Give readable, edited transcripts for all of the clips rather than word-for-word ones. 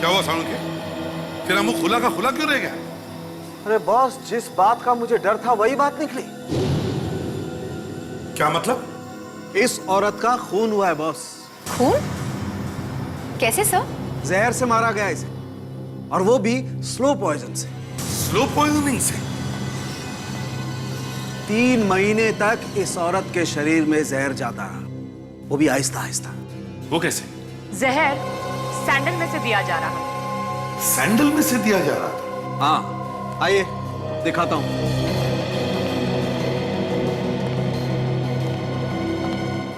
क्या हुआ साणु के? तेरा मुंह खुला का खुला क्यों रह गया? अरे बॉस, जिस बात का मुझे डर था वही बात निकली। क्या मतलब? इस औरत का खून हुआ है बॉस। खून? कैसे सर? जहर से मारा गया इसे, और वो भी स्लो पॉइजन से। स्लो पॉइजनिंग से? 3 महीने तक इस औरत के शरीर में जहर जाता रहा, वो भी आहिस्ता आहिस्ता। वो कैसे? जहर सैंडल में से दिया जा रहा है। सैंडल में से दिया जा रहा था? हाँ, आइए दिखाता हूं।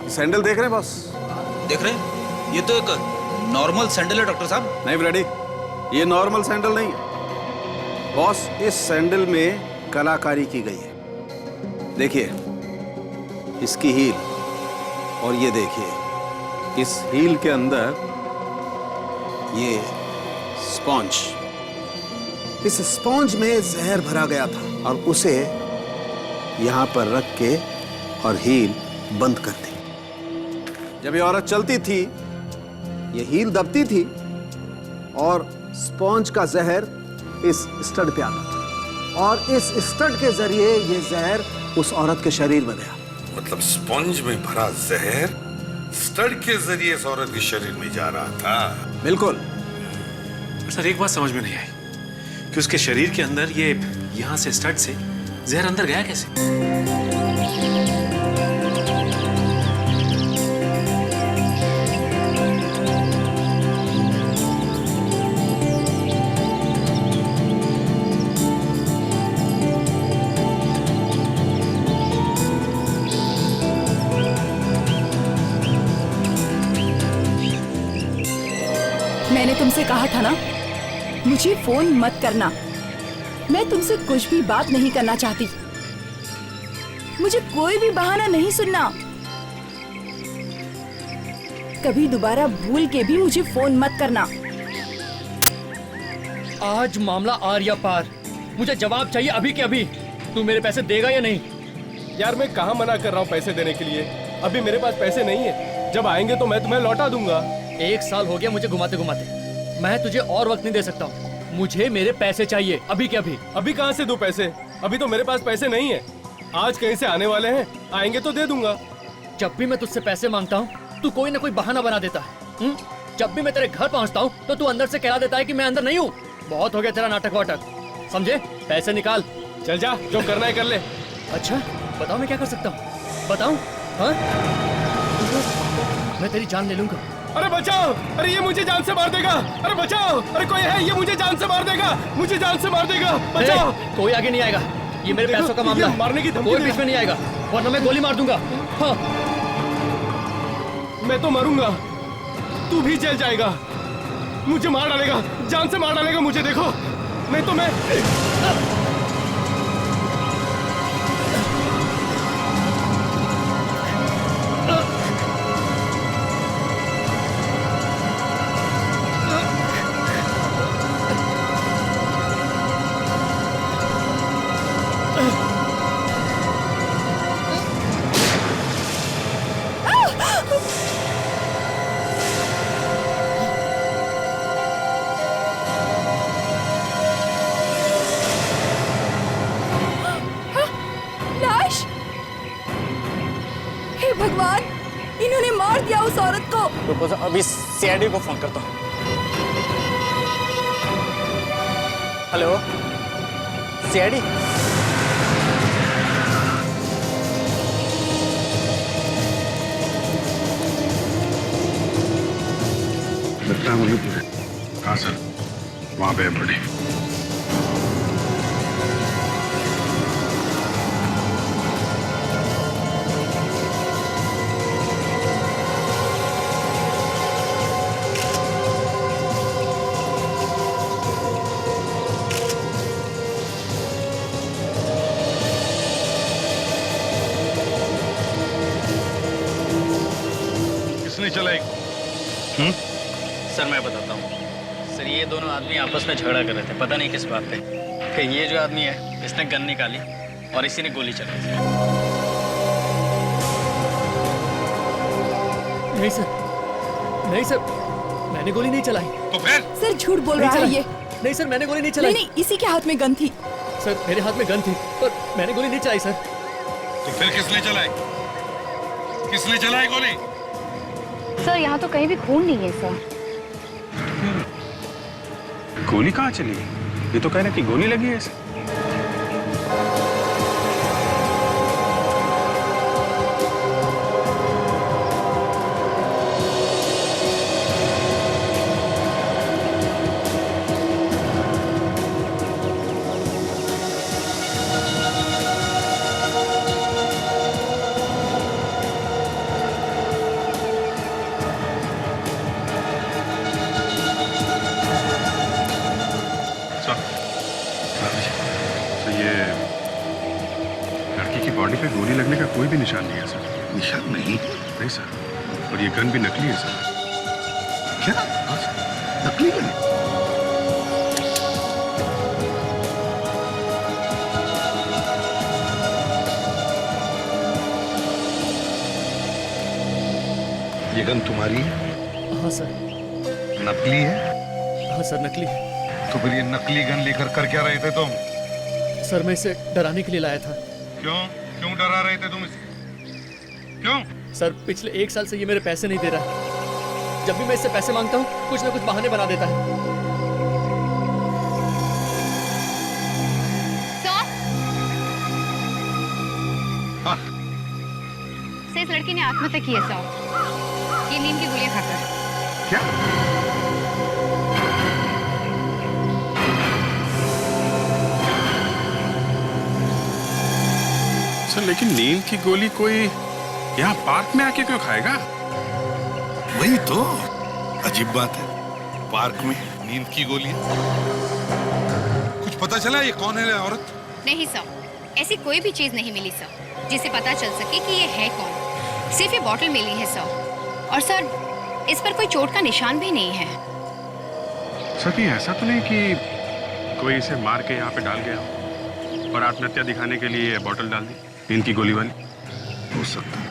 सैंडल देख रहे हैं बॉस? देख रहे हैं? ये तो एक नॉर्मल सैंडल है डॉक्टर साहब। नहीं ब्रेडी, ये नॉर्मल सैंडल नहीं है बॉस। इस सैंडल में कलाकारी की गई है। देखिए इसकी हील, और ये देखिए इस हील के अंदर ये स्पॉन्ज। इस स्पॉन्ज में जहर भरा गया था और उसे यहां पर रख के और हील बंद कर दी। जब ये औरत चलती थी ये हील दबती थी और स्पॉन्ज का जहर इस स्टड पे आता था, और इस स्टड के जरिए ये जहर उस औरत के शरीर में गया। मतलब स्पंज में भरा जहर स्टड के जरिए इस औरत के शरीर में जा रहा था? बिल्कुल। सर एक बात समझ में नहीं आई कि उसके शरीर के अंदर ये यहां से स्टड से जहर अंदर गया कैसे? मैंने तुमसे कहा था ना, मुझे फोन मत करना। मैं तुमसे कुछ भी बात नहीं करना चाहती। मुझे कोई भी बहाना नहीं सुनना। कभी दोबारा भूल के भी मुझे फोन मत करना। आज मामला आर्या पार। मुझे जवाब चाहिए अभी के अभी। तू मेरे पैसे देगा या नहीं? यार मैं कहाँ मना कर रहा हूँ पैसे देने के लिए। अभी मेरे पास पैसे नहीं है, जब आएंगे तो मैं तुम्हें लौटा दूंगा। 1 साल हो गया मुझे घुमाते घुमाते। मैं तुझे और वक्त नहीं दे सकता हूँ। मुझे मेरे पैसे चाहिए अभी के अभी। अभी कहाँ से दूं पैसे? अभी तो मेरे पास पैसे नहीं है। आज कहीं से आने वाले हैं, आएंगे तो दे दूंगा। जब भी मैं तुझसे पैसे मांगता हूँ तू कोई ना कोई बहाना बना देता है। जब भी मैं तेरे घर पहुँचता हूँ तो तू अंदर से कह देता है कि मैं अंदर नहीं हूँ। बहुत हो गया तेरा नाटक वाटक, समझे? पैसे निकाल। चल जा, जो करना है कर ले। अच्छा बताओ मैं क्या कर सकता हूँ? बताऊँ? हाँ मैं तेरी जान ले लूंगा। अरे बचाओ! अरे ये मुझे जान से मार देगा! अरे बचाओ! अरे कोई है, ये मुझे जान से मार देगा! मुझे जान से मार देगा! बचाओ! कोई आगे नहीं आएगा। ये मेरे पैसों का मामला है। मारने की धमकी कोई दे बीच में नहीं आएगा, वरना मैं गोली मार दूंगा। हाँ। मैं तो मरूंगा, तू भी जेल जाएगा। मुझे मार डालेगा, जान से मार डालेगा मुझे। देखो नहीं तो मैं लाश! हे भगवान, इन्होंने मार दिया उस औरत को। रुको सर, अभी सीआईडी को फोन करता हूँ। Hello CID. हाँ सर, वहाँ पे बड़ी किसने चलाई? सर मैं बताता हूँ। सर ये दोनों आदमी आपस में झगड़ा कर रहे थे, पता नहीं किस बात पे। फिर ये जो आदमी है इसने गन निकाली और इसी ने गोली चलाई। नहीं सर, नहीं सर, मैंने गोली नहीं चलाई। तो फिर सर झूठ बोल रहा है ये। नहीं सर, मैंने गोली नहीं नहीं चलाई। नहीं, इसी के हाथ में गन थी। सर मेरे हाथ में गन थी पर मैंने गोली नहीं चलाई सर। तो फिर किसने चलाई? किसने चलाई गोली? सर यहाँ तो कहीं भी खून नहीं है सर। गोली कहाँ चली? ये तो कह रहे कि गोली लगी है इसे। तो ये लड़की की बॉडी पे गोली लगने का कोई भी निशान नहीं है सर। निशान नहीं? नहीं सर, और ये गन भी नकली है सर। क्या? हाँ सर, नकली गन? ये गन तुम्हारी है? हाँ सर। नकली है? हाँ सर नकली है। तो फिर ये नकली गन लेकर कर क्या रहे थे तुम? सर मैं इसे डराने के लिए लाया था। क्यों? क्यों डरा रहे थे तुम इसे? क्यों? सर पिछले 1 साल से ये मेरे पैसे नहीं दे रहा है। जब भी मैं इससे पैसे मांगता हूँ कुछ ना कुछ बहाने बना देता है। हाँ। सर इस लड़की ने आत्महत्या की है सर, ये नींद की गोलियां खाकर। क्या? सर लेकिन नींद की गोली कोई यहाँ पार्क में आके क्यों खाएगा? वही तो अजीब बात है, पार्क में नींद की गोलियां। कुछ पता चला ये कौन है औरत? नहीं सर, ऐसी कोई भी चीज नहीं मिली सर जिससे पता चल सके कि ये है कौन। सिर्फ ये बॉटल मिली है सर, और सर इस पर कोई चोट का निशान भी नहीं है। सर कहीं ऐसा तो नहीं कि कोई इसे मार के यहाँ पे डाल गया हो और आत्महत्या दिखाने के लिए बॉटल डाल दी नींद की गोली वाली? हो सकता है।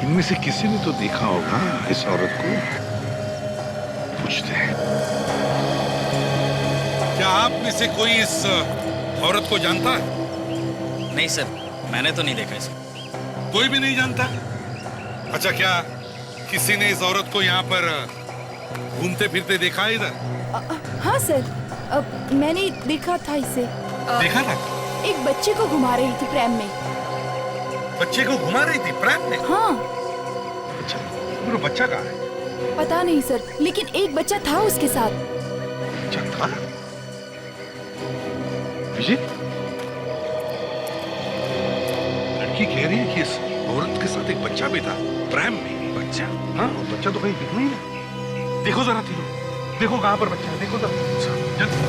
इनमें से किसी ने तो देखा होगा इस औरत को। पूछते हैं। क्या आप में से कोई इस औरत को जानता है? नहीं सर, मैंने तो नहीं देखा इसे। कोई भी नहीं जानता? अच्छा, क्या किसी ने इस औरत को यहाँ पर घूमते फिरते देखा है इधर? हाँ सर, मैंने देखा था इसे। देखा था? एक बच्चे को घुमा रही थी प्रैम में। बच्चे को घुमा रही थी प्रैम में? हाँ। अच्छा, वो बच्चा कहाँ है? पता नहीं सर, लेकिन एक बच्चा था उसके साथ। बच्चा था? विजय, लड़की कह रही है कि इस औरत के साथ एक बच्चा भी था प्रैम में। बच्चा? हाँ, बच्चा तो कहीं दिख नहीं रहा। देखो जरा तीनों, देखो कहाँ पर बच्चा है, देखो जरा। जल्दी।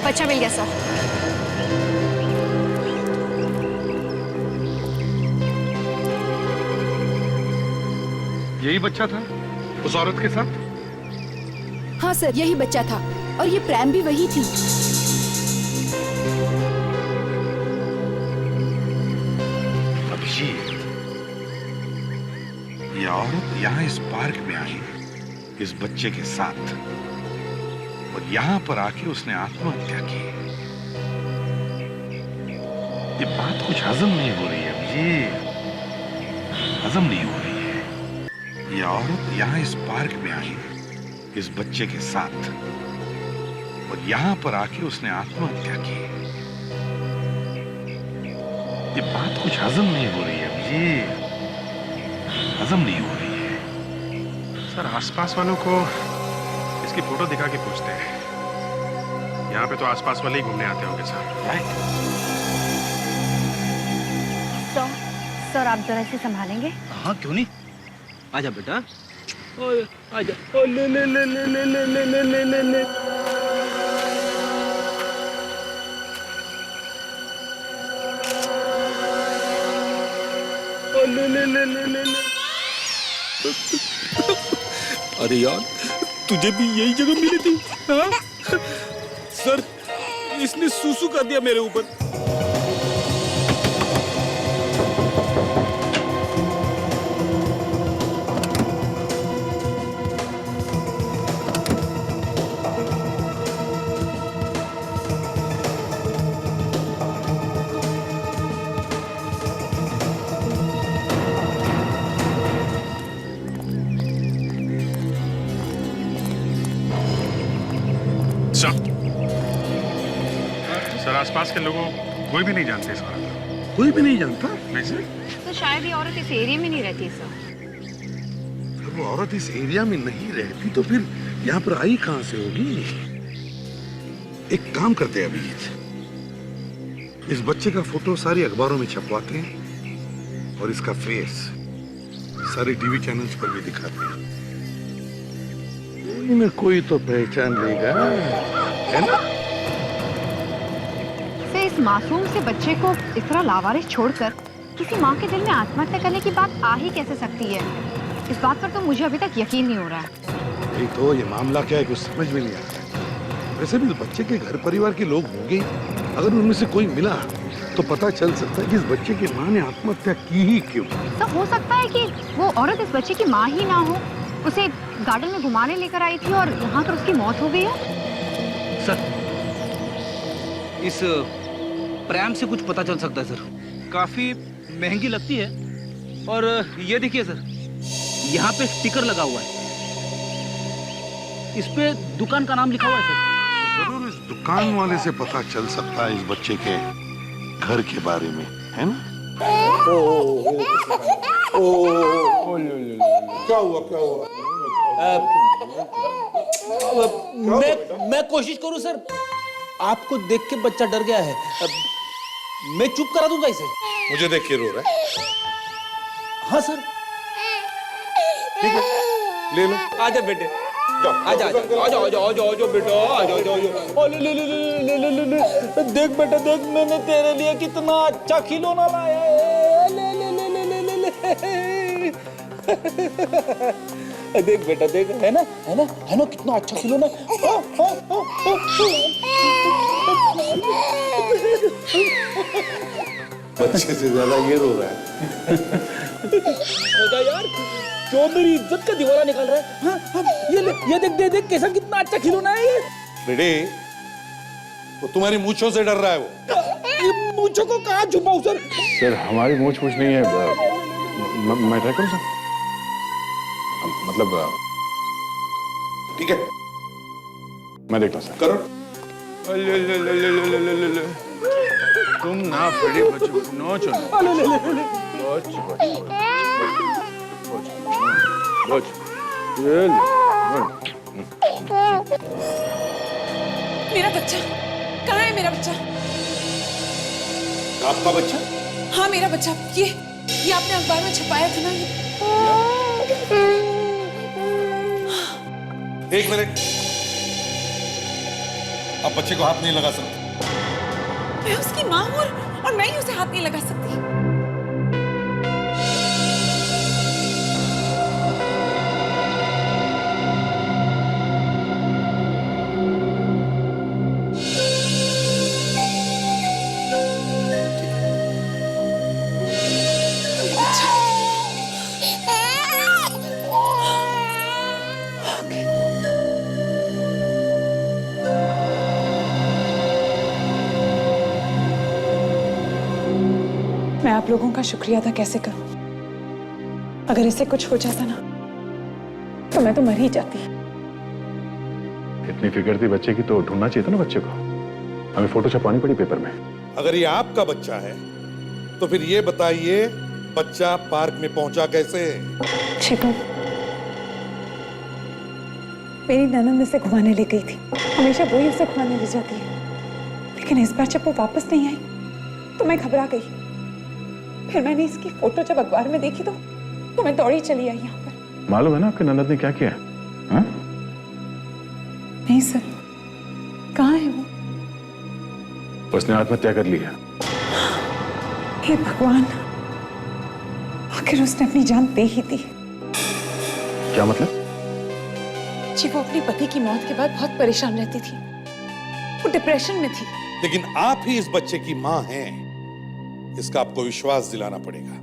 बच्चा मिल गया सर। यही बच्चा था उस औरत के साथ? हाँ सर, यही बच्चा था और ये प्रैम भी वही थी। अभिजीत, ये औरत यहाँ इस पार्क में आई इस बच्चे के साथ, और यहाँ पर आके उसने आत्महत्या की। ये बात कुछ हजम नहीं हो रही है अभिजीत, हजम नहीं हो रही है। ये औरत यहाँ इस पार्क में आई इस बच्चे के साथ, और यहाँ पर आके उसने आत्महत्या की। ये बात कुछ हजम नहीं हो रही है अभिजीत, हजम नहीं हो रही है। सर आसपास वालों को इसकी फोटो दिखा के पूछते हैं। यहाँ पे तो आसपास वाले ही घूमने आते होंगे सर, राइट? सर आप जरा इसे संभालेंगे? हाँ क्यों नहीं, आजा बेटा, आजा। ओ ले ले ले ले ले ले ले ले ले ले ले। ओ ले ले ले ले ले ले। अरे यार, तुझे भी यही जगह मिली थी? हाँ? सर, इसने सूसू कर दिया मेरे ऊपर। सर आसपास के लोगों कोई भी नहीं जानते इस औरत को। कोई भी नहीं जानता? नहीं सर। तो शायद ये औरत इस एरिया में नहीं रहती सर। अगर वो औरत इस एरिया में नहीं रहती तो फिर यहाँ पर आई कहाँ से होगी? एक काम करते हैं अभिजीत, इस बच्चे का फोटो सारी अखबारों में छपवाते हैं और इसका फेस सारे टीवी चैनल्स पर भी दिखाते हैं। कोई न कोई तो पहचान लेगा, है ना? से इस मासूम से बच्चे को इस तरह लावारिस छोड़कर किसी माँ के दिल में आत्महत्या करने की बात आ ही कैसे सकती है? इस बात पर तो मुझे अभी तक यकीन नहीं हो रहा है। नहीं तो ये मामला क्या है कुछ समझ में नहीं आता। वैसे भी बच्चे के घर परिवार के लोग होंगे, अगर उनमें से कोई मिला तो पता चल सकता है कि इस बच्चे की माँ ने आत्महत्या की ही क्यों। तो हो सकता है कि वो औरत इस बच्चे की माँ ही ना हो, उसे गार्डन में घुमाने लेकर आई थी और यहाँ पर उसकी मौत हो गई हो। सर, इस प्रैम से कुछ पता चल सकता है सर। काफी महंगी लगती है और ये देखिए सर, यहाँ पे स्टिकर लगा हुआ है, इस पे दुकान का नाम लिखा हुआ है सर। जरूर इस दुकान वाले से पता चल सकता है इस बच्चे के घर के बारे में, है ना? क्या हुआ क्या हुआ? मैं कोशिश करूं सर, आपको देख के बच्चा डर गया है, मैं चुप करा दूंगा इसे। मुझे देख के रो रहा है? हाँ सर। ठीक है, ले लो। आजा बेटे, आजा आजा आजा आजा आजा आजा बेटा, आजा आजा आजा। ले ले ले ले ले ले ले, देख बेटा देख, मैंने तेरे लिए कितना अच्छा खिलौना लाया है। ले ले ले ले ले ले ले। देख बेटा देख, है ना है ना है ना, कितना अच्छा खिलौना। बच्चे से ज्यादा ये रो रहा है। मजा यार, जो मेरी इज्जत का दीवाना निकाल रहा है। हाँ, हाँ, ये ले, ये देख देख देख कैसा कितना अच्छा खिलौना है ये। बेटे, वो तुम्हारी मूंछों से डर रहा है वो। ये मूंछों को कहाँ छुपाऊं सर? सर हमारी मूंछ नहीं है, मैं ट्राई करूं सर? मतलब ठीक है, मैं देखता हूं सर। करो। ले ले ले ले ले ले ले ले। तुम ना बड़े बच्चों नो चलो। ले ले ले ले। मेरा बच्चा कहाँ है? मेरा बच्चा? आपका बच्चा? हाँ मेरा बच्चा, ये आपने अखबार में छपाया था ना। एक मिनट, अब बच्चे को हाथ नहीं लगा सकते। मैं उसकी माँ हूँ और मैं ही उसे हाथ नहीं लगा सकती। मैं आप लोगों का शुक्रिया अदा कैसे करूं? अगर इसे कुछ हो जाता ना तो मैं तो मर ही जाती। इतनी फिक्र थी बच्चे की तो ढूंढना चाहिए था ना बच्चे को। हमें फोटो छपवानी पड़ी पेपर में। अगर ये आपका बच्चा है तो फिर ये बताइए, बच्चा पार्क में पहुंचा कैसे? शिखर, मेरी ननंद उसे घुमाने ले गई थी, हमेशा वही उसे घुमाने ले जाती है, लेकिन इस बार जब वो वापस नहीं आई तो मैं घबरा गई। फिर मैंने इसकी फोटो जब अखबार में देखी तो मैं दौड़ी चली आई यहाँ पर। मालूम है ना आपके ननद ने क्या किया? हाँ? नहीं सर, कहाँ है वो? उसने आत्महत्या कर ली है। हे भगवान, आखिर उसने अपनी जान दे ही दी। क्या मतलब? जी वो अपने पति की मौत के बाद बहुत परेशान रहती थी, वो डिप्रेशन में थी। लेकिन आप ही इस बच्चे की मां हैं, इसका आपको विश्वास दिलाना पड़ेगा।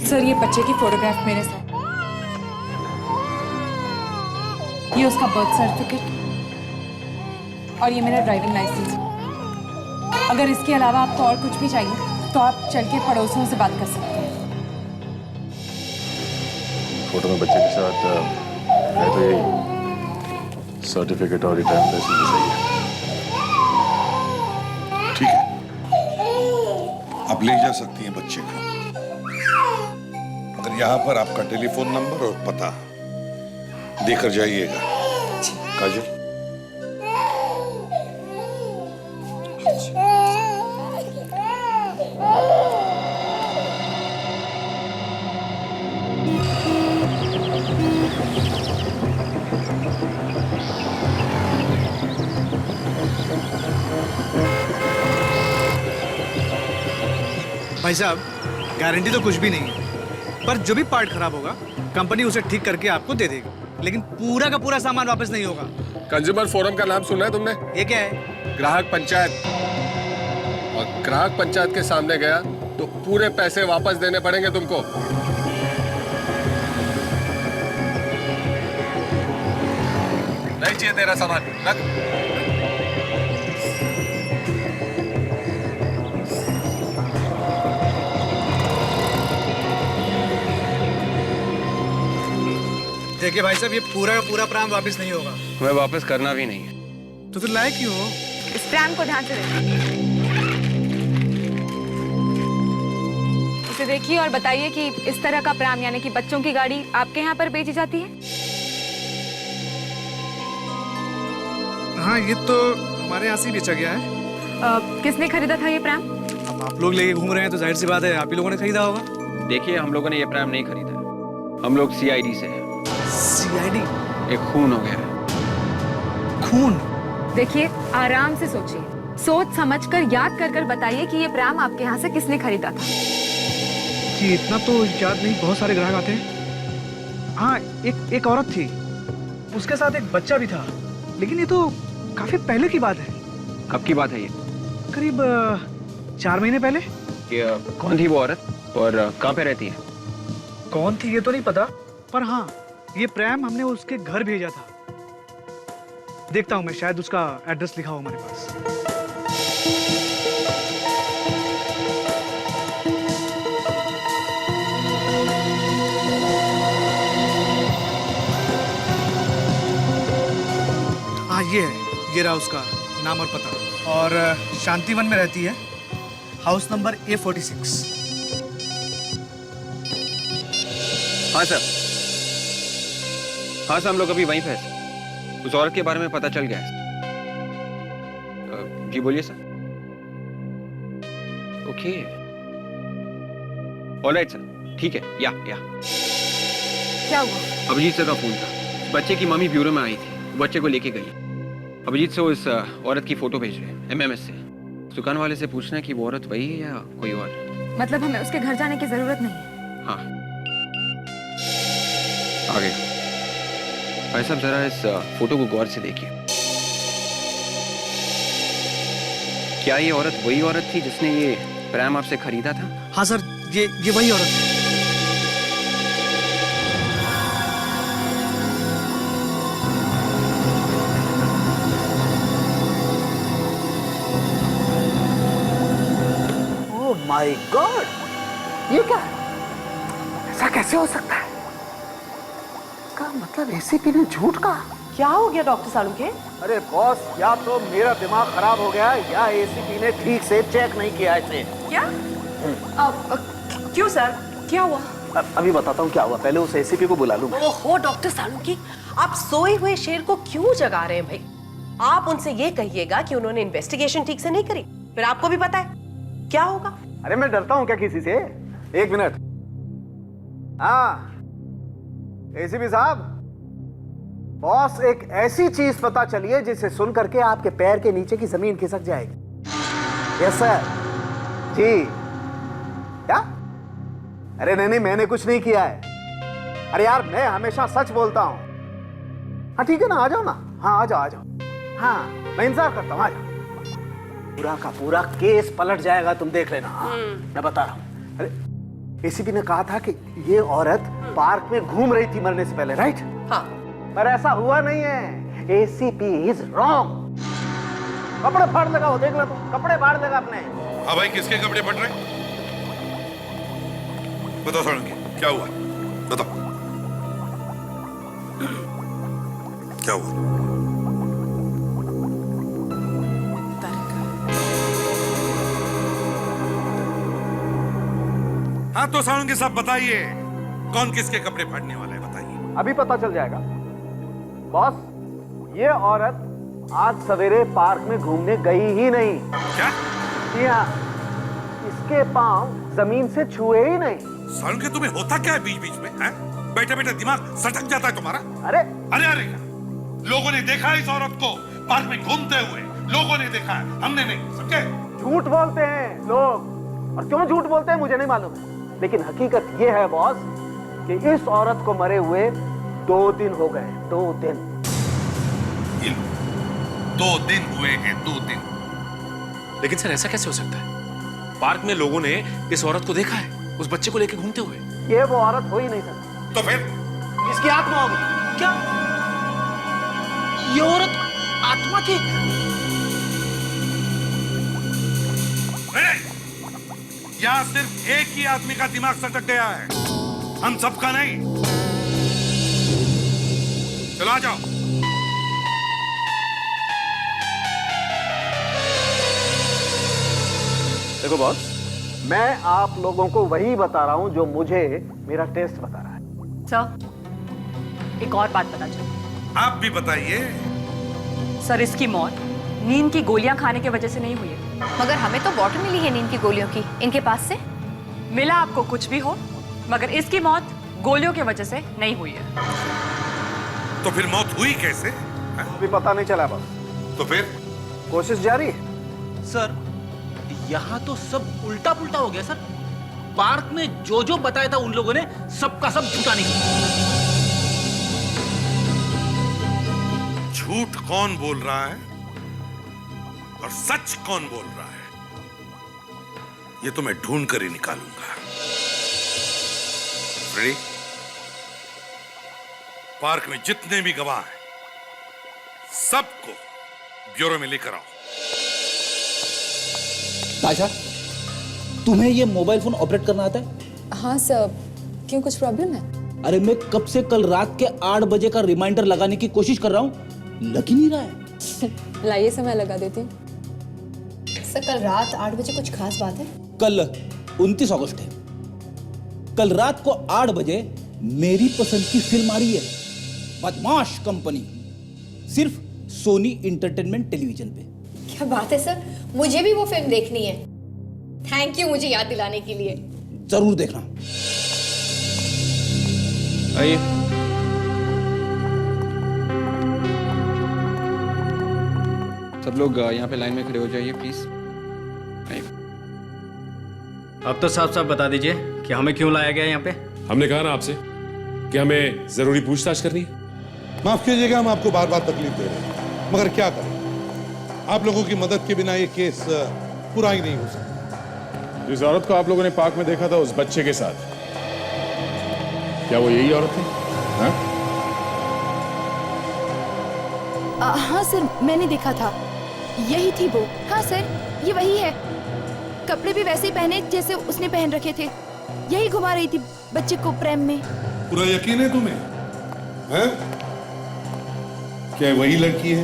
सर ये बच्चे की फोटोग्राफ मेरे साथ, ये उसका बर्थ सर्टिफिकेट और ये मेरा ड्राइविंग लाइसेंस। अगर इसके अलावा आपको और कुछ भी चाहिए तो आप चल के पड़ोसियों से बात कर सकते हैं। फोटो में बच्चे के साथ है तो ये सर्टिफिकेट और रिटर्न लाइसेंस भी सही है। ठीक है, आप ले जा सकती हैं बच्चे को, मगर यहाँ पर आपका टेलीफोन नंबर और पता देकर जाइएगा। काजल, भाई साहब, गारंटी तो कुछ भी नहीं है, पर जो भी पार्ट खराब होगा कंपनी उसे ठीक करके आपको दे देगी, लेकिन पूरा का पूरा सामान वापस नहीं होगा। कंज्यूमर फोरम का नाम सुना है तुमने? ये क्या है? ग्राहक पंचायत। और ग्राहक पंचायत के सामने गया तो पूरे पैसे वापस देने पड़ेंगे तुमको। नहीं चाहिए तेरा सामान, रख। देखिए भाई साहब, ये पूरा का पूरा प्राम वापस नहीं होगा। मैं वापस करना भी नहीं है। तो फिर लायक क्यों हो? इस प्राम को ध्यान से देखिए, इसे देखिए और बताइए कि इस तरह का प्राम यानी कि बच्चों की गाड़ी आपके यहाँ पर बेची जाती है? हाँ, ये तो हमारे यहाँ से बेचा गया है। किसने खरीदा था ये प्राम? अब आप लोग लेके घूम रहे हैं तो जाहिर सी बात है आप ही लोगों ने खरीदा होगा। देखिए, हम लोगों ने ये प्राम नहीं खरीदा, हम लोग सीआईडी से हैं। सीआईडी? एक खून हो गया है। खून? देखिए, आराम से सोचिए, सोच समझकर याद कर कर बताइए कि ये प्राम आपके यहाँ से किसने खरीदा था। जी इतना तो याद नहीं, बहुत सारे ग्राहक आते हैं। हाँ, एक औरत थी, उसके साथ एक बच्चा भी था, लेकिन ये तो काफी पहले की बात है। कब की बात है ये? करीब 4 महीने पहले। ये कौन थी वो औरत और कहाँ पे रहती है? कौन थी ये तो नहीं पता, पर हाँ, ये प्रेम हमने उसके घर भेजा था। देखता हूँ मैं, शायद उसका एड्रेस लिखा हो हमारे पास। हाँ ये है, ये रहा उसका नाम और पता। और शांतिवन में रहती है, हाउस नंबर A46। हाँ सर, हाँ सर, हम लोग अभी वहीं पे हैं। उस औरत के बारे में पता चल गया है। जी बोलिए सर। ओके, ऑलराइट सर, ठीक है। या क्या हुआ? अभिजीत सर का फोन था, बच्चे की मम्मी ब्यूरो में आई थी, बच्चे को लेके गई। अभिजीत से उस औरत की फोटो भेज रहे हैं MMS से। दुकान वाले से पूछना है कि वो औरत वही है या कोई और। मतलब हमें उसके घर जाने की जरूरत नहीं है? हाँ, आगे भाई साहब, जरा इस फोटो को गौर से देखिए। क्या ये औरत वही औरत थी जिसने ये प्रेम आपसे खरीदा था? हाँ सर, ये वही औरत है। ओह माय गॉड, ये क्या है? ऐसा कैसे हो सकता है? का मतलब एसीपी ने झूठ कहा? क्या हो गया डॉक्टर सालुंखे? अरे बॉस, या तो मेरा दिमाग खराब हो गया या एसीपी ने ठीक से चेक नहीं किया इसे। क्या? क्यों सर, क्या हुआ? अभी बताता हूँ क्या हुआ, पहले उस एसीपी को बुला लूं। ओहो डॉक्टर सालुंखे, आप सोए हुए शेर को क्यों जगा रहे हैं भाई? आप उनसे ये कहिएगा कि उन्होंने इन्वेस्टिगेशन ठीक से नहीं करी, फिर आपको भी पता है क्या होगा। अरे मैं डरता हूँ क्या किसी से? एक मिनट। हाँ एसीपी साहब, बॉस एक ऐसी चीज पता चली है जिसे सुन करके आपके पैर के नीचे की जमीन खिसक जाएगी। Yes sir. जी। क्या? अरे नहीं, मैंने कुछ नहीं किया है। अरे यार मैं हमेशा सच बोलता हूं। हाँ ठीक है ना, आ जाओ ना। हाँ आ जाओ। हाँ मैं इंतजार करता हूँ, आ जाओ। पूरा का पूरा केस पलट जाएगा, तुम देख लेना। हाँ, मैं बता रहा हूँ। अरे एसीपी ने कहा था कि ये औरत पार्क में घूम रही थी मरने से पहले, राइट? हाँ। पर ऐसा हुआ नहीं है। ACP is wrong. कपड़े फाड़ लगा वो, देख लो तो, कपड़े फाड़ लगा अपने। हाँ भाई, किसके कपड़े फट रहे? बताओ सालुंखे, क्या हुआ? बताओ क्या हुआ? हाँ तो सालुंखे साहब बताइए, कौन किसके कपड़े फाड़ने वाला है, बताइए। अभी पता चल जाएगा बॉस। ये औरत आज सवेरे पार्क में घूमने गई ही नहीं। क्या? जी हाँ, इसके पांव जमीन से छुए ही नहीं। सालुंखे तुम्हें होता क्या है बीच बीच में? हैं? बैठे बैठे दिमाग सटक जाता है तुम्हारा। अरे अरे लोगों ने देखा इस औरत को पार्क में घूमते हुए, लोगों ने देखा है, हमने नहीं, समझे? झूठ बोलते हैं लोग, और क्यों झूठ बोलते हैं मुझे नहीं मालूम है, लेकिन हकीकत ये है बॉस कि इस औरत को मरे हुए 2 दिन हो गए। 2 दिन। 2 दिन हुए हैं, 2 दिन। लेकिन सर ऐसा कैसे हो सकता है? पार्क में लोगों ने इस औरत को देखा है, उस बच्चे को लेकर घूमते हुए। ये वो औरत हो ही नहीं सकती। तो फिर इसकी आत्मा होगी। क्या ये औरत आत्मा थी? यहाँ सिर्फ एक ही आदमी का दिमाग सटक गया है, हम सबका नहीं। चलो आ जाओ। देखो बॉस, मैं आप लोगों को वही बता रहा हूं जो मुझे मेरा टेस्ट बता रहा है। सर एक और बात पता चली। आप भी बताइए। सर इसकी मौत नींद की गोलियां खाने की वजह से नहीं हुई है। मगर हमें तो बॉटल मिली है नींद की गोलियों की इनके पास से। मिला आपको कुछ भी हो, मगर इसकी मौत गोलियों की वजह से नहीं हुई है। तो फिर मौत हुई कैसे? अभी पता नहीं चला बॉस। तो फिर कोशिश जारी है। सर यहाँ तो सब उल्टा पुल्टा हो गया सर। पार्क में जो जो बताया था उन लोगों ने सबका सब झूठा निकला। झूठ कौन बोल रहा है और सच कौन बोल रहा है, ये तो मैं ढूंढ कर ही निकालूंगा। रेडी? पार्क में जितने भी गवाह हैं, सबको ब्यूरो में लेकर आओ। ताशा, तुम्हें ये मोबाइल फोन ऑपरेट करना आता है? हाँ सर, क्यों कुछ प्रॉब्लम है? अरे मैं कब से कल रात के 8 बजे का रिमाइंडर लगाने की कोशिश कर रहा हूँ, लग ही नहीं रहा है। लाइए से मैं लगा देती हूँ। सर कल रात 8 बजे कुछ खास बात है? कल 29 अगस्त है। कल रात को 8 बजे मेरी पसंद की फिल्म आ रही है, बदमाश कंपनी, सिर्फ सोनी इंटरटेनमेंट टेलीविजन पे। क्या बात है सर, मुझे भी वो फिल्म देखनी है। थैंक यू मुझे याद दिलाने के लिए। जरूर देखना। आइए। सब लोग यहाँ पे लाइन में खड़े हो जाइए प्लीज। अब तो साफ साफ बता दीजिए कि हमें क्यों लाया गया यहाँ पे। हमने कहा ना आपसे कि हमें जरूरी पूछताछ करनी है। माफ कीजिएगा, हम आपको बार बार तकलीफ दे रहे हैं, मगर क्या करें, आप लोगों की मदद के बिना ये केस पूरा ही नहीं हो सकता। जिस औरत को आप लोगों ने पार्क में देखा था उस बच्चे के साथ, क्या वो यही औरत थी? हाँ सर, मैंने देखा था, यही थी वो। हाँ सर, ये वही है। कपड़े भी वैसे ही पहने जैसे उसने पहन रखे थे। यही घुमा रही थी बच्चे को प्रेम में। पूरा यकीन है तुम्हें? हैं? क्या वही लड़की है?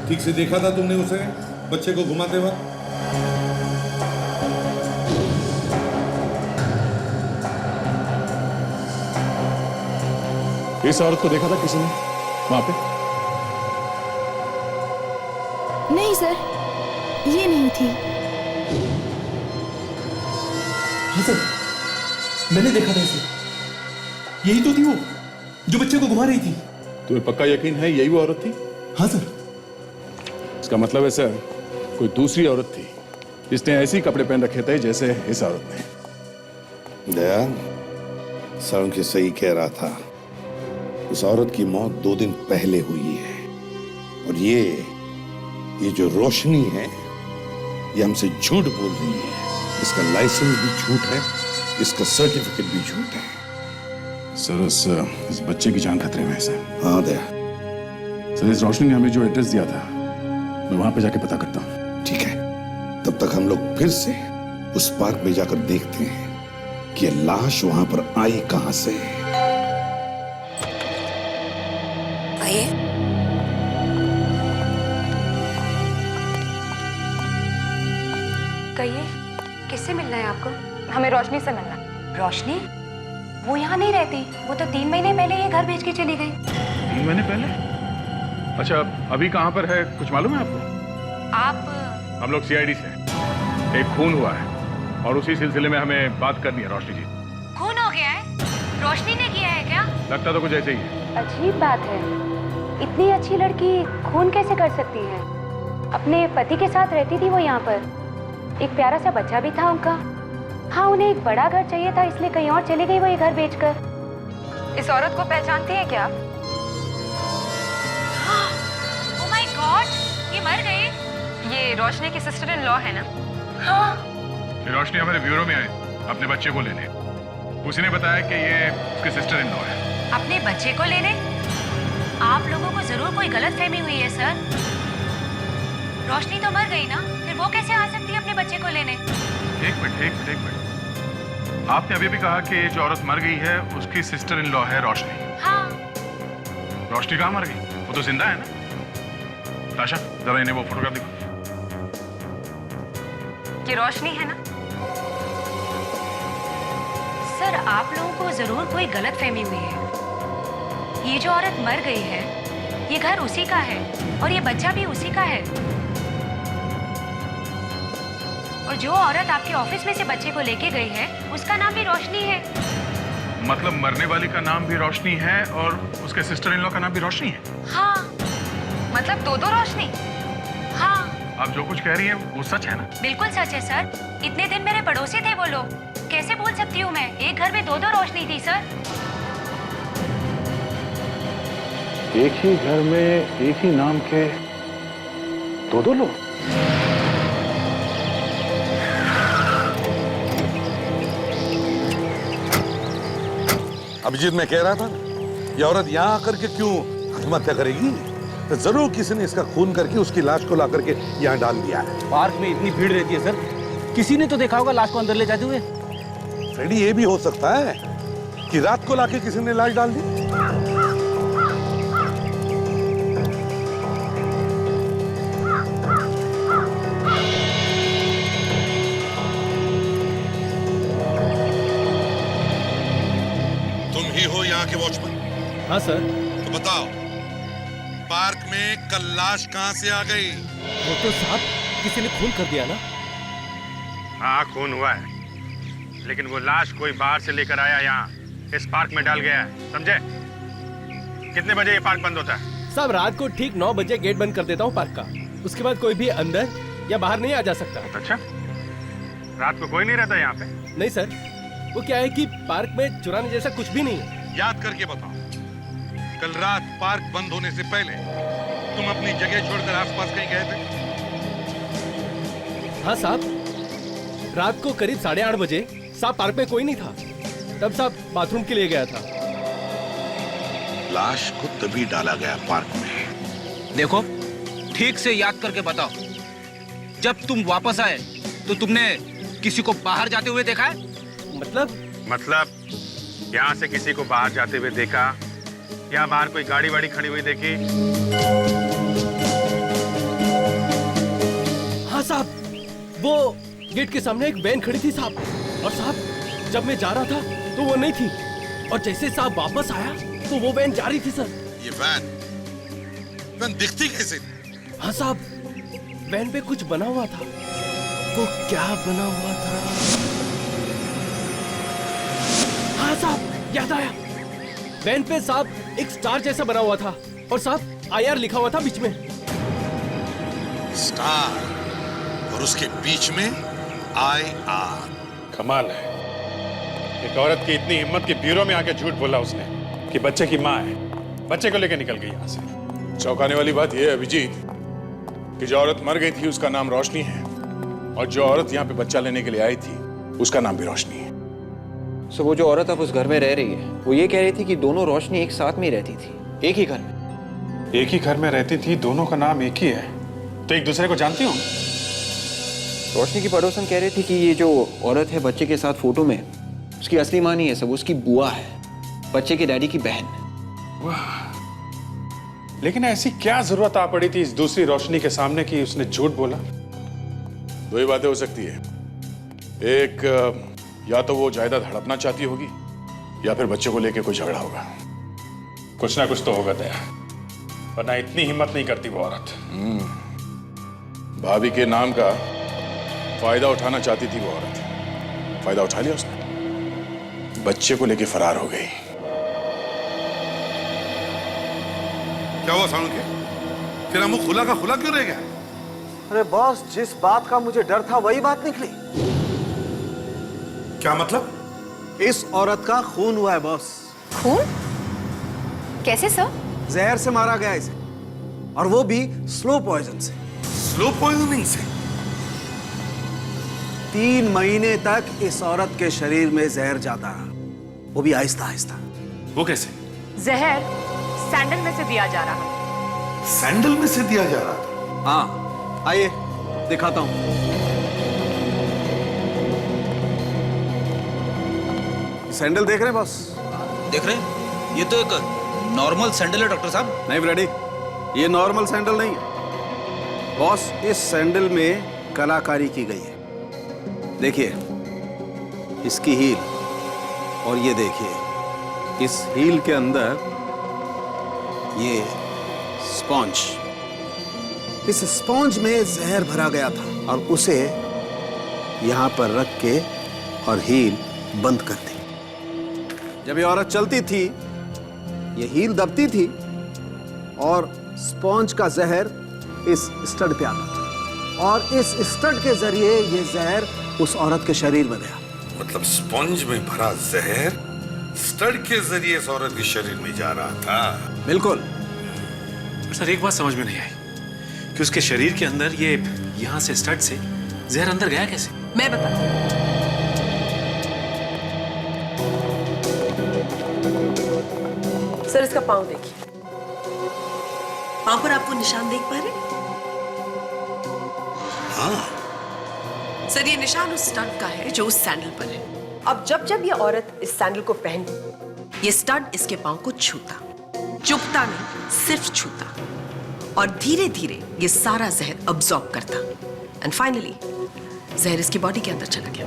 ठीक से देखा था तुमने उसे बच्चे को घुमाते वक्त? इस औरत को देखा था किसी ने वहां पे? नहीं सर, ये नहीं थी। हाँ सर, मैंने देखा था इसे। यही तो थी वो जो बच्चे को घुमा रही थी। तुम्हें पक्का यकीन है यही वो औरत थी? हाँ सर। इसका मतलब है सर, कोई दूसरी औरत थी जिसने ऐसे ही कपड़े पहन रखे थे जैसे इस औरत ने। दया, सड़क सही कह रहा था। इस औरत की मौत 2 दिन पहले हुई है और ये जो रोशनी है ये हमसे झूठ बोल रही है। इसका लाइसेंस भी झूठ है, इसका सर्टिफिकेट भी झूठ है। सर इस बच्चे की जान खतरे में है सर। हाँ दया। सर इस रोशनी ने हमें जो एड्रेस दिया था मैं वहां पे जाके पता करता हूँ। ठीक है, तब तक हम लोग फिर से उस पार्क में जाकर देखते हैं कि ये लाश वहां पर आई कहां से। आइए। कहिए, किससे मिलना है आपको? हमें रोशनी से मिलना है। रोशनी? वो यहाँ नहीं रहती। वो तो 3 महीने पहले ये घर बेच के चली गई। 3 महीने पहले? अच्छा, अभी कहाँ पर है कुछ मालूम है आपको? आप? हम लोग CID से। एक खून हुआ है और उसी सिलसिले में हमें बात करनी है रोशनी जी। खून हो गया है? रोशनी ने किया है क्या? लगता तो कुछ ऐसे ही है। अजीब बात है, इतनी अच्छी लड़की खून कैसे कर सकती है? अपने पति के साथ रहती थी वो यहाँ पर। एक प्यारा सा बच्चा भी था उनका। हाँ, उन्हें एक बड़ा घर चाहिए था, इसलिए कहीं और चली गई वो ये घर बेचकर। इस औरत को पहचानती है क्या? ओह माय गॉड, ये मर गई। ये रोशनी की सिस्टर इन लॉ है ना? हाँ। रोशनी हमारे ब्यूरो में आई अपने बच्चे को लेने। उसी ने बताया कि ये उसकी सिस्टर इन लॉ है। अपने बच्चे को लेने? आप लोगों को जरूर कोई गलतफहमी हुई है सर। रोशनी तो मर गई ना, फिर वो कैसे आ सकती है अपने बच्चे को लेने? एक मिनट। आपने अभी भी कहा कि जो औरत मर गई है उसकी सिस्टर इन लॉ है रोशनी। हाँ। रोशनी कहाँ मर गई? वो तो जिंदा है ना? ताशा, जरा इन्हें वो फोटोग्राफ दिखा। ये रोशनी है ना? सर, आप लोगों को जरूर कोई गलतफहमी हुई है। ये जो औरत मर गई है, ये घर उसी का है और ये बच्चा भी उसी का है। और जो औरत आपके ऑफिस में से बच्चे को लेके गई है, उसका नाम भी रोशनी है। मतलब मरने वाली का नाम भी रोशनी है और उसके सिस्टर इन लॉ का नाम भी रोशनी है? हाँ, मतलब दो रोशनी। हाँ। आप जो कुछ कह रही हैं वो सच है ना? बिल्कुल सच है सर। इतने दिन मेरे पड़ोसी थे वो लोग। कैसे भूल सकती हूँ मैं? एक घर में 2 रोशनी थी सर। एक ही घर में एक ही नाम के 2 लोग? अभिजीत, मैं कह रहा था ये औरत यहाँ आकर के क्यों आत्महत्या करेगी? तो जरूर किसी ने इसका खून करके उसकी लाश को ला करके यहाँ डाल दिया है। पार्क में इतनी भीड़ रहती है सर, किसी ने तो देखा होगा लाश को अंदर ले जाते हुए। फ्रेडी, ये भी हो सकता है कि रात को लाके किसी ने लाश डाल दी। तुम ही हो यहाँ के वॉचमैन? हाँ सर। तो बताओ, पार्क में कल लाश कहाँ से आ गई? वो तो साहब किसी ने खून कर दिया ना। हाँ, खून हुआ है, लेकिन वो लाश कोई बाहर से लेकर आया, यहाँ इस पार्क में डाल गया है, समझे? कितने बजे ये पार्क बंद होता है? साहब, रात को ठीक 9 बजे गेट बंद कर देता हूँ पार्क का। उसके बाद कोई भी अंदर या बाहर नहीं आ जा सकता। अच्छा, रात को कोई नहीं रहता यहाँ पे? नहीं सर, वो क्या है कि पार्क में चुराने जैसा कुछ भी नहीं है। याद करके बताओ, कल रात पार्क बंद होने से पहले तुम अपनी जगह छोड़कर आसपास कहीं गए थे? हाँ साहब, रात को करीब 8:30 बजे साहब पार्क में कोई नहीं था। तब साहब बाथरूम के लिए गया था। लाश को तभी डाला गया पार्क में। देखो, ठीक से याद करके बताओ, जब तुम वापस आए तो तुमने किसी को बाहर जाते हुए देखा है? मतलब यहाँ से किसी को बाहर जाते हुए देखा या बाहर कोई गाड़ी वाड़ी खड़ी हुई देखी? हाँ साहब, वो गेट के सामने एक वैन खड़ी थी साहब, और साहब जब मैं जा रहा था तो वो नहीं थी, और जैसे साहब वापस आया तो वो वैन जा रही थी सर। ये वैन दिखती कैसे? हाँ साहब, वैन पे कुछ बना हुआ था। वो क्या बना हुआ था? हाँ साहब, याद आया। वैन पे साहब एक स्टार जैसा बना हुआ था, और साहब IR लिखा हुआ था बीच में। स्टार और उसके बीच में IR। कमाल है, एक औरत की इतनी हिम्मत कि ब्यूरो में आके झूठ बोला उसने कि बच्चे की माँ है, बच्चे को लेकर निकल गई यहाँ से। चौंकाने वाली बात यह है अभिजीत कि जो औरत मर गई थी उसका नाम रोशनी है, और जो औरत यहाँ पे बच्चा लेने के लिए आई थी उसका नाम भी रोशनी है। सो वो जो औरत अब उस घर में रह रही है, वो ये कह रही थी कि दोनों रोशनी एक साथ में ही रहती थी, एक ही घर में। एक ही घर में रहती थी, दोनों का नाम एक ही है, तो एक दूसरे को जानती हूँ। रोशनी की पड़ोसन कह रही थी कि ये जो औरत है बच्चे के साथ फोटो में, उसकी असली माँ नहीं है, सब उसकी बुआ है, बच्चे के डैडी की बहन। वाह, लेकिन ऐसी क्या जरूरत आ पड़ी थी इस दूसरी रोशनी के सामने कि उसने झूठ बोला? दो ही बातें हो सकती है, एक या तो वो जायदाद हड़पना चाहती होगी, या फिर बच्चे को लेके कोई झगड़ा होगा। कुछ ना कुछ तो होगा दया, वरना इतनी हिम्मत नहीं करती वो औरत। भाभी के नाम का फायदा उठाना चाहती थी वो औरत, फायदा उठा लिया उसने, बच्चे को लेके फरार हो गई। क्या हुआ सानू के? तेरा मुंह खुला का खुला क्यों रह गया? अरे बॉस, जिस बात का मुझे डर था वही बात निकली। क्या मतलब? इस औरत का खून हुआ है बॉस। खून? कैसे सर? जहर से मारा गया इसे, और वो भी स्लो पॉइजन से। स्लो पॉइजनिंग से? 3 महीने तक इस औरत के शरीर में जहर जाता रहा, वो भी आहिस्ता आहिस्ता। वो कैसे? जहर सैंडल में से दिया जा रहा है। सैंडल में से दिया जा रहा था? हाँ, आइए दिखाता हूं। सैंडल देख रहे हैं बॉस? देख रहे हैं? ये तो एक नॉर्मल सैंडल है डॉक्टर साहब। नहीं ब्रेडी, ये नॉर्मल सैंडल नहीं है बॉस, इस सैंडल में कलाकारी की गई है। देखिए इसकी हील, और ये देखिए इस हील के अंदर ये स्पॉन्ज, इस स्पॉन्ज में जहर भरा गया था, और उसे यहां पर रख के और हील बंद कर दी। जब ये औरत चलती थी ये हील दबती थी, और स्पॉन्ज का जहर इस स्टड पे आता था, और इस स्टड के जरिए ये जहर उस औरत के शरीर में गया। मतलब स्पंज में भरा जहर स्टड के जरिए इस औरत के शरीर में जा रहा था? बिल्कुल। सर एक बात समझ में नहीं आई कि उसके शरीर के अंदर ये यहाँ से स्टड से जहर अंदर गया कैसे? मैं बताती हूँ। सर इसका पाँव देखिए, पाँव पर आप वो निशान देख पा रहे हैं? हाँ। सर ये निशान उस स्टड का है जो उस सैंडल पर है। अब जब जब ये औरत इस सैंडल को पहनती, ये स्टड इसके पाँव को छूता, चुभता नहीं, सिर्फ छूता, और धीरे धीरे ये सारा जहर अब्सॉर्ब करता, एंड फाइनली जहर इसकी बॉडी के अंदर चला गया।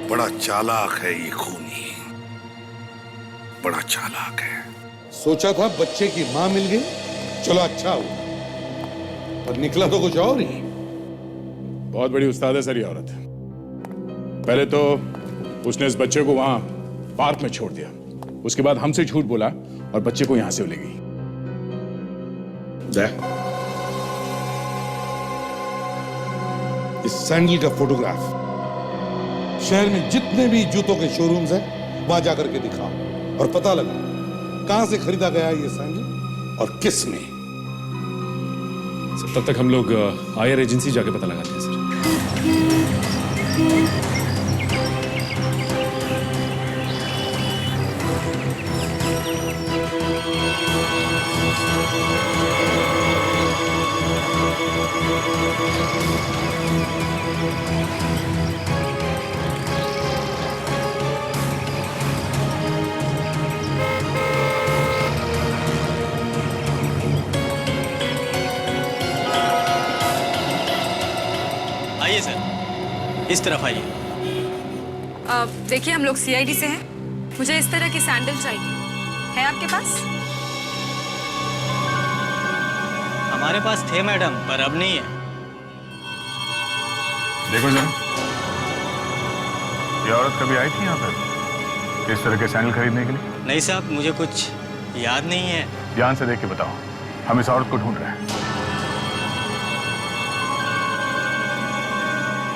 बड़ा चालाक है ये खूनी, बड़ा चालाक है। सोचा था बच्चे की मां मिल गई, चलो अच्छा हुआ, पर निकला तो कुछ और ही। बहुत बड़ी उस्ताद है सर ये औरत। पहले तो उसने इस बच्चे को वहां पार्क में छोड़ दिया, उसके बाद हमसे झूठ बोला और बच्चे को यहां से ले गई। इस सैंडल का फोटोग्राफ शहर में जितने भी जूतों के शोरूम्स हैं वहां जाकर के दिखाओ, और पता लगा कहां से खरीदा गया ये सैंडल और किसने। सर तब तक हम लोग आईआर एजेंसी जाके पता लगाते हैं सर। इस तरफ आइए। देखिए हम लोग सीआईडी से हैं, मुझे इस तरह की सैंडल चाहिए, है आपके पास? हमारे पास थे मैडम, पर अब नहीं है। देखो जरा, ये औरत कभी आई थी यहाँ पर इस तरह के सैंडल खरीदने के लिए? नहीं साहब, मुझे कुछ याद नहीं है। ध्यान से देख के बताओ, हम इस औरत को ढूंढ रहे हैं।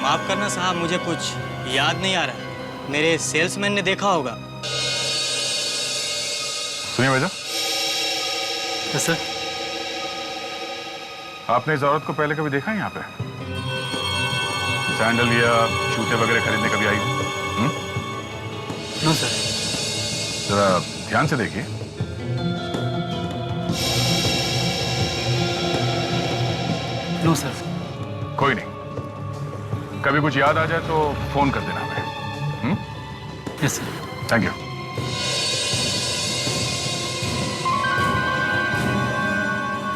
माफ करना साहब, मुझे कुछ याद नहीं आ रहा। मेरे सेल्समैन ने देखा होगा। सुनिए भैया। सर, आपने इस औरत को पहले कभी देखा है यहाँ पे? सैंडल या जूते वगैरह खरीदने कभी आई? No sir. जरा ध्यान से देखिए। No sir. कोई नहीं, कभी कुछ याद आ जाए तो फोन कर देना हमें। Yes sir. Thank you.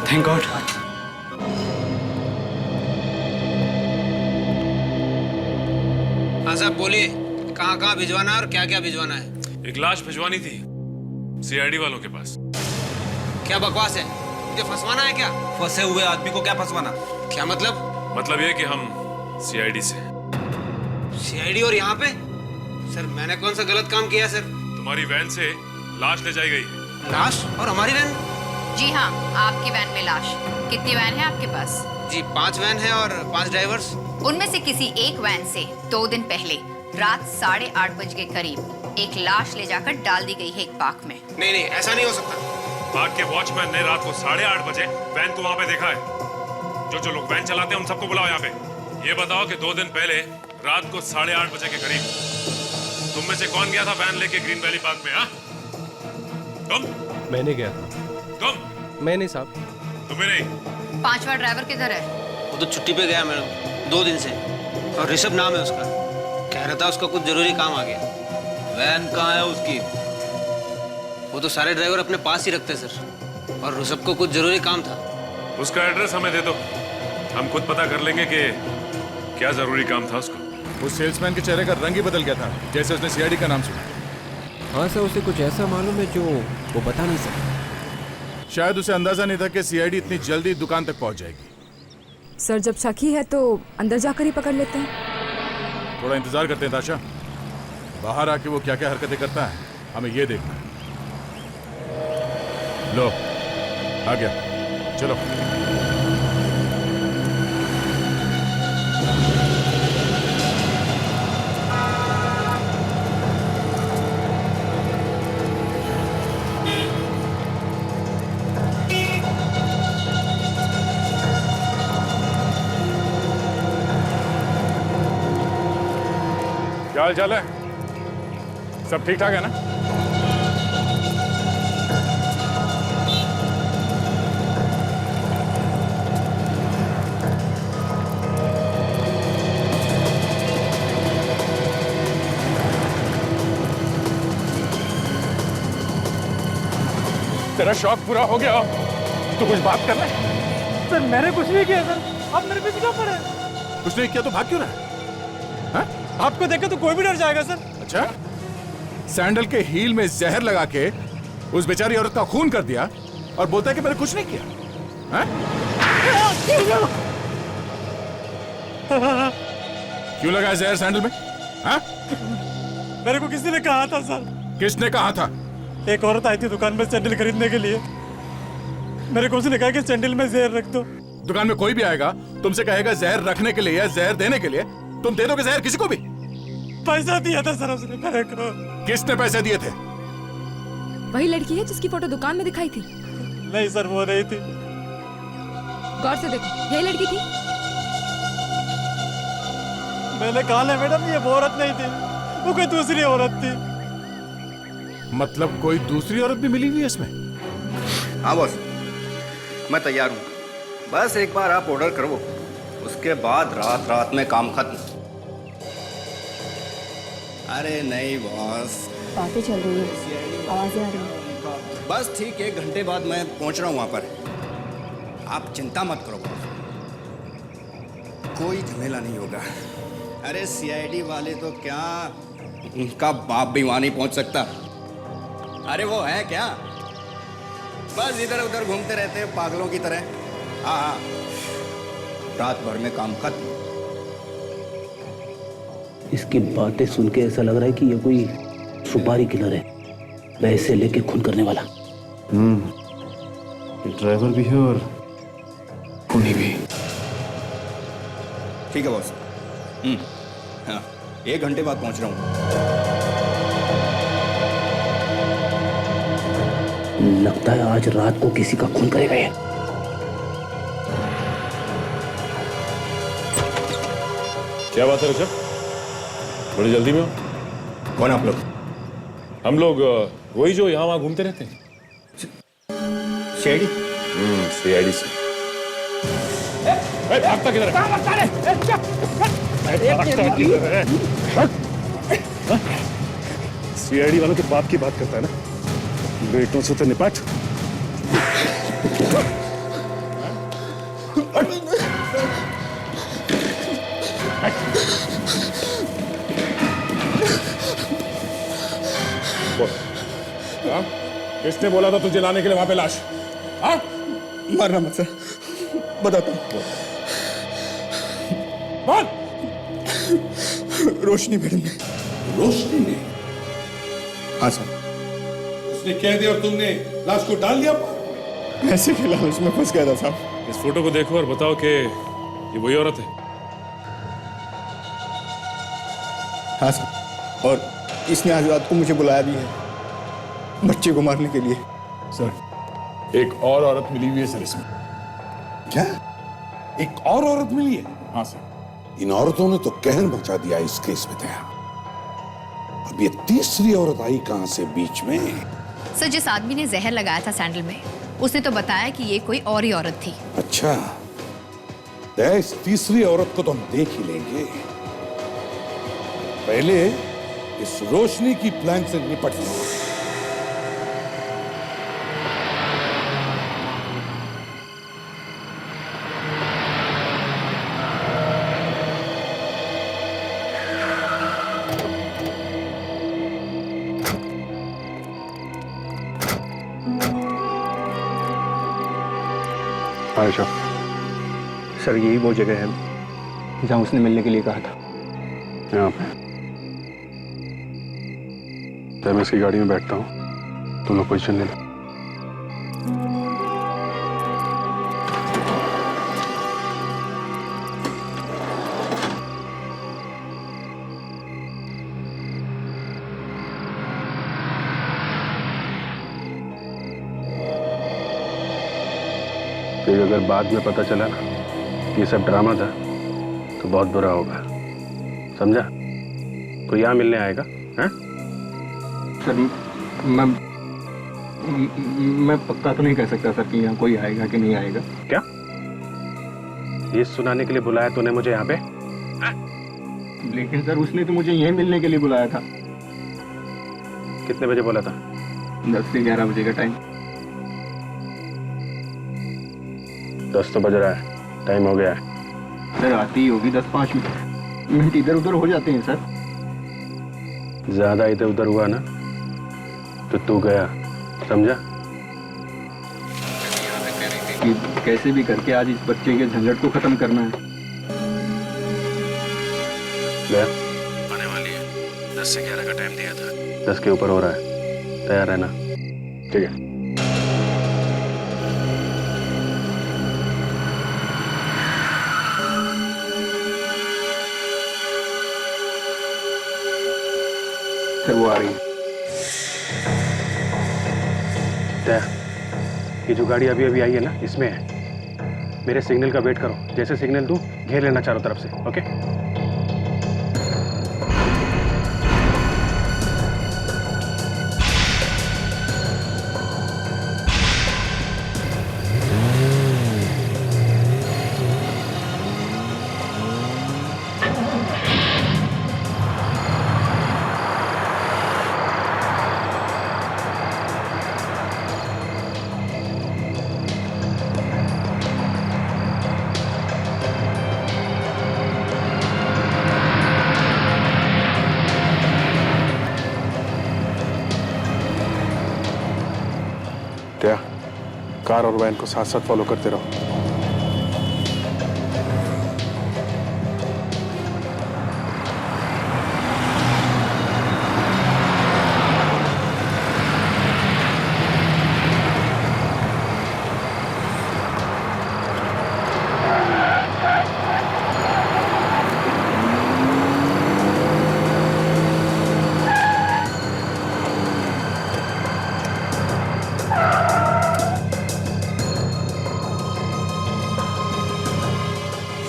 Thank God. हाँ साहब बोलिए, कहाँ कहाँ भिजवाना है और क्या क्या भिजवाना है? एक लाश भिजवानी थी सीआईडी वालों के पास। क्या बकवास है, मुझे फंसवाना है क्या? फंसे हुए आदमी को क्या फंसवाना? क्या मतलब? मतलब ये कि हम सीआईडी से। सीआईडी और यहाँ पे? सर मैंने कौन सा गलत काम किया सर? तुम्हारी वैन से लाश ले जाई गई। लाश? और हमारी वैन? जी हाँ, आपकी वैन में लाश। कितनी वैन है आपके पास? जी 5 वैन है और 5 ड्राइवर्स। उनमें से किसी एक वैन से 2 दिन पहले रात 8:30 बजे के करीब एक लाश ले जाकर डाल दी गई है एक पार्क में। नहीं नहीं, ऐसा नहीं हो सकता। पार्क के वॉचमैन ने रात को 8:30 बजे वैन को वहाँ पे देखा है। जो लोग वैन चलाते हैं उन सबको बुलाओ यहाँ पे। ये बताओ कि 2 दिन पहले रात को 8:30 बजे के करीब तुम में से कौन गया था वैन लेके ग्रीन वैली पार्क में? हाँ, तुम? मैंने गया था। तुम? मैं नहीं साहब। तुम्हें नहीं? 5वां ड्राइवर किधर है? वो तो छुट्टी पे गया मैडम, 2 दिन से। और ऋषभ नाम है उसका, कह रहा था उसका कुछ जरूरी काम आ गया। वैन कहाँ है उसकी? वो तो सारे ड्राइवर अपने पास ही रखते सर, और ऋषभ को कुछ जरूरी काम था। उसका एड्रेस हमें दे दो, हम खुद पता कर लेंगे कि क्या जरूरी काम था उसको। उस सेल्समैन के चेहरे का रंग ही बदल गया था जैसे उसने सीआईडी का नाम सुना। हाँ सर, उसे कुछ ऐसा मालूम है जो वो बता नहीं सकता। शायद उसे अंदाजा नहीं था कि सीआईडी इतनी जल्दी दुकान तक पहुंच जाएगी। सर जब शक ही है तो अंदर जाकर ही पकड़ लेते हैं। थोड़ा इंतजार करते हैं ताशा, बाहर आके वो क्या क्या हरकतें करता है हमें ये देखना है। लो आ गया, चलो। क्या हाल चाल है? सब ठीक ठाक है ना? तेरा शौक पूरा हो गया, तो कुछ बात कर ले। सर मैंने कुछ नहीं किया सर, आप मेरे पीछे क्यों पड़े? कुछ नहीं किया तो भाग क्यों रहा है? आपको देखे तो कोई भी डर जाएगा सर। अच्छा, सैंडल के हील में जहर लगा के उस बेचारी औरत का खून कर दिया और बोलता है कि मैंने कुछ नहीं किया। हाँ? क्यों लगा है जहर सैंडल में? हाँ? मेरे को किसी ने कहा था सर। किसने कहा था? एक औरत आई थी दुकान में सैंडल खरीदने के लिए, मेरे को उसने कहा कि सैंडल में जहर रख दो। दुकान में कोई भी आएगा तुमसे कहेगा जहर रखने के लिए या जहर देने के लिए, तुम दे दोगे जहर किसी को भी? पैसा दिया था सर उसने मेरे को। किसने पैसे दिए थे? वही लड़की है जिसकी फोटो दुकान में दिखाई थी। नहीं सर वो नहीं थी। गौर से देखो, यही लड़की थी। मैंने कहा ना मैडम ये वो औरत नहीं थी, वो कोई दूसरी औरत थी। मतलब कोई दूसरी औरत भी मिली हुई है इसमें? हाँ बॉस, मैं तैयार हूँ। बस एक बार आप ऑर्डर करो, उसके बाद रात रात में काम खत्म। अरे नहीं बॉस, बातें चल रही है, आवाजें आ रही हैं। बस ठीक 1 घंटे बाद मैं पहुंच रहा हूँ वहाँ पर। आप चिंता मत करो बॉस, कोई झमेला नहीं होगा। अरे सीआईडी वाले तो क्या, उनका बाप भी वहां नहीं पहुंच सकता। अरे वो है क्या, बस इधर उधर घूमते रहते हैं पागलों की तरह। हाँ हाँ, रात भर में काम खत्म। इसकी बातें सुन के ऐसा लग रहा है कि ये कोई सुपारी किलर है, पैसे लेके खून करने वाला। ये ड्राइवर भी है और खूनी भी। ठीक है बॉस। हाँ, 1 घंटे बाद पहुंच रहा हूँ। लगता है आज रात को किसी का खून करेगा ये। क्या बात है ऋषभ, बड़ी जल्दी में हो? कौन आप लोग? हम लोग वही जो यहाँ वहाँ घूमते रहते हैं। सीआईडी? सीआईडी से। भागता किधर है? सीआईडी वालों के बाप की बात करता है ना, बेटों से तो निपट। किसने बोला था तुझे लाने के लिए वहां पे लाश? हाँ? मारना मत सर, बताता हूँ। बोल। रोशनी मैडम ने। रोशनी ने? हाँ सर। उसने कह दिया और तुमने लाश को डाल दिया? ऐसे के लालच में फंस गया था साहब। इस फोटो को देखो और बताओ कि ये वही औरत है। हाँ सर, और इसने आज रात को मुझे बुलाया भी है, बच्चे को मारने के लिए। सर, एक और औरत मिली हुई है सर इसमें। क्या? एक और औरत मिली है? हाँ सर। इन औरतों ने तो कहर मचा दिया इस केस में। दया, अब ये तीसरी औरत आई कहां से बीच में? सर, जिस आदमी ने जहर लगाया था सैंडल में, उसने तो बताया कि ये कोई और ही औरत थी। अच्छा, दया, इस तीसरी औरत को तो हम देख ही लेंगे, पहले इस रोशनी की प्लान से निपट लेंगे। आयशा, सर यही वो जगह है जहां उसने मिलने के लिए कहा था। यहाँ पे मैं इसकी गाड़ी में बैठता हूँ, तुम लोग पोजीशन ले लो। फिर अगर बाद में पता चला ना कि ये सब ड्रामा था तो बहुत बुरा होगा, समझा? कोई यहाँ मिलने आएगा? हैं? सर, मैं पक्का तो नहीं कह सकता सर कि यहाँ कोई आएगा कि नहीं आएगा। क्या ये सुनाने के लिए बुलाया तूने मुझे यहाँ पे? लेकिन सर उसने तो मुझे यहीं मिलने के लिए बुलाया था। कितने बजे बोला था? 10 से 11 बजे का टाइम। 10 तो बज रहा है, टाइम हो गया है। सर आती ही होगी 10-5 मिनट इधर उधर हो जाते हैं सर। ज्यादा इधर उधर हुआ ना तो तू गया, समझा? कि कैसे भी करके आज इस बच्चे के झंझट को खत्म करना है। गया आने वाली है, 10 से 11 का टाइम दिया था, 10 के ऊपर हो रहा है, तैयार रहना। ठीक है? सर वो आ रही है। ये जो गाड़ी अभी अभी आई है ना, इसमें है। मेरे सिग्नल का वेट करो, जैसे सिग्नल दूं घेर लेना चारों तरफ से। ओके? कार और वैन को साथ साथ फॉलो करते रहो।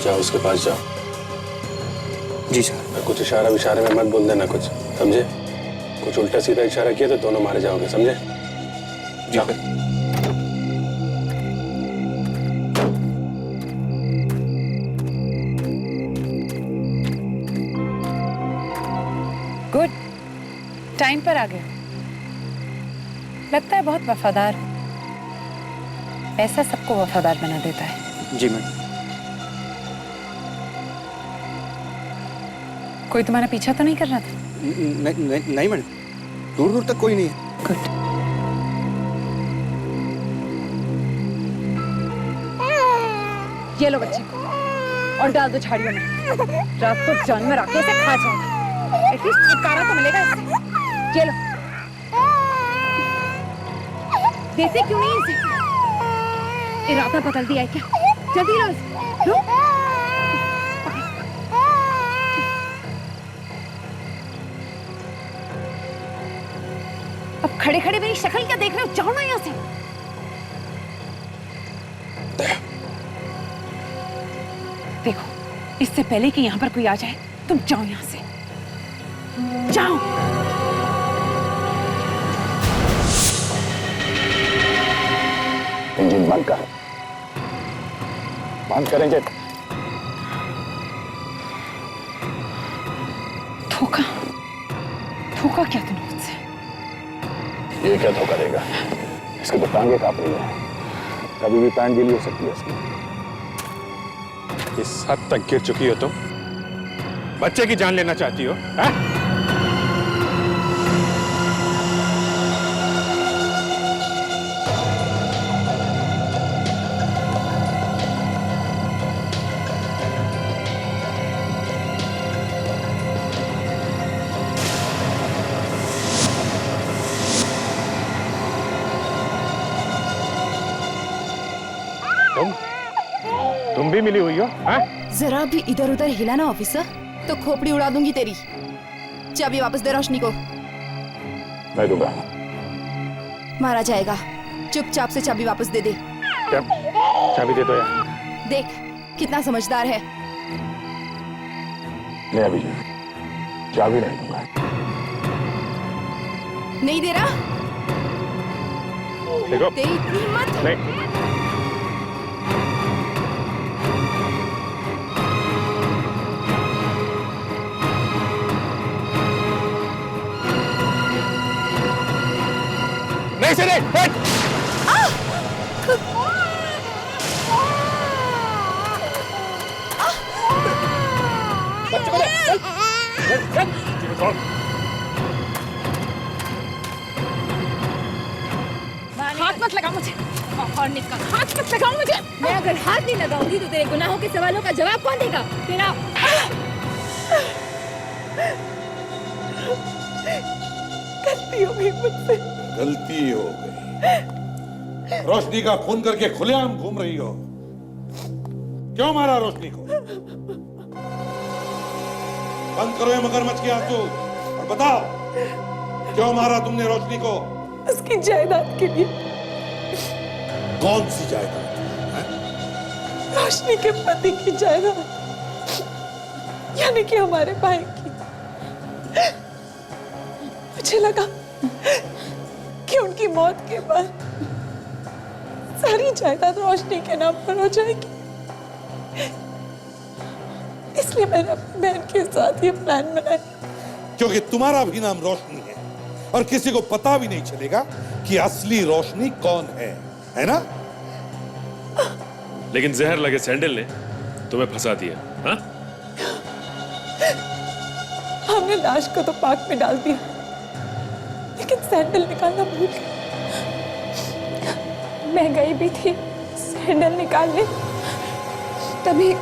जाओ उसके पास जाओ। जी सर। कुछ इशारा विशारे में मत बोल देना कुछ, समझे? कुछ उल्टा सीधा इशारा किया तो दोनों मारे जाओगे, समझे? जाओ। गुड, टाइम पर आ गए। लगता है बहुत वफादार है। ऐसा सबको वफादार बना देता है। जी मैडम। कोई तुम्हारा पीछा तो नहीं कर रहा था? नहीं मैडम, दूर दूर तक कोई नहीं है। गुड। ये लो बच्चे को और डाल दो झाड़ियों में। रात को जानवर आके इसे खा जाएगा। एटलीस्ट छुटकारा तो मिलेगा इससे। ये लो। देते क्यों नहीं इसे? इरादा बदल दिया है क्या? जल्दी लो इसे। लो। अब खड़े खड़े मेरी शक्ल क्या देख रहे हो? जाओ ना यहाँ से। देखो, इससे पहले कि यहाँ पर कोई आ जाए, तुम जाओ यहाँ से। जाओ। इंजन बंद कर। बंद कर इंजन। धोखा? धोखा क्या तुमने मुझसे? ये क्या धोखा देगा? इसके तो टांगे कांप रही है। कभी भी पैंट गीली हो सकती है इसकी। इस हद तक गिर चुकी हो तुम? बच्चे की जान लेना चाहती हो? तुम भी मिली हुई हो? जरा भी इधर उधर हिला ना ऑफिसर, तो खोपड़ी उड़ा दूंगी तेरी। चाबी वापस दे रोशनी को। मैं दूंगा। मारा जाएगा। चुपचाप से चाबी वापस दे दे। क्या? चाबी दे दो यार। देख कितना समझदार है। नहीं अभी चाबी नहीं दूंगा। नहीं दे रहा? देखो तेरी इतनी हिम्मत? नहीं। नहीं से नहीं। बच्चे को दे। हाथ मत लगा मुझे। और निकल। हाथ मत लगाओ मुझे। मैं अगर हाथ नहीं लगाऊंगी तो तेरे गुनाहों के सवालों का जवाब कौन देगा? तेरा। गलती हो गई मुझसे। गलती हो गई। रोशनी का खून करके खुलेआम घूम रही हो। क्यों मारा रोशनी को? बंद करो ये मगरमच्छ के आंसू और बताओ क्यों मारा तुमने रोशनी को? उसकी जायदाद के लिए। कौन सी जायदाद? रोशनी के पति की जायदाद, यानी कि हमारे भाई की। मुझे लगा कि उनकी मौत के बाद सारी जायदाद रोशनी के नाम पर हो जाएगी, इसलिए मैंने अपनी बहन के साथ ये प्लान बनाया। क्योंकि तुम्हारा भी नाम रोशनी है और किसी को पता भी नहीं चलेगा कि असली रोशनी कौन है ना? लेकिन जहर लगे सैंडल ने तुम्हें फंसा दिया। हाँ? हमने लाश को तो पार्क में डाल दिया, लेकिन सैंडल निकालना भूल गए। मैं गई भी थी सैंडल निकालने, तभी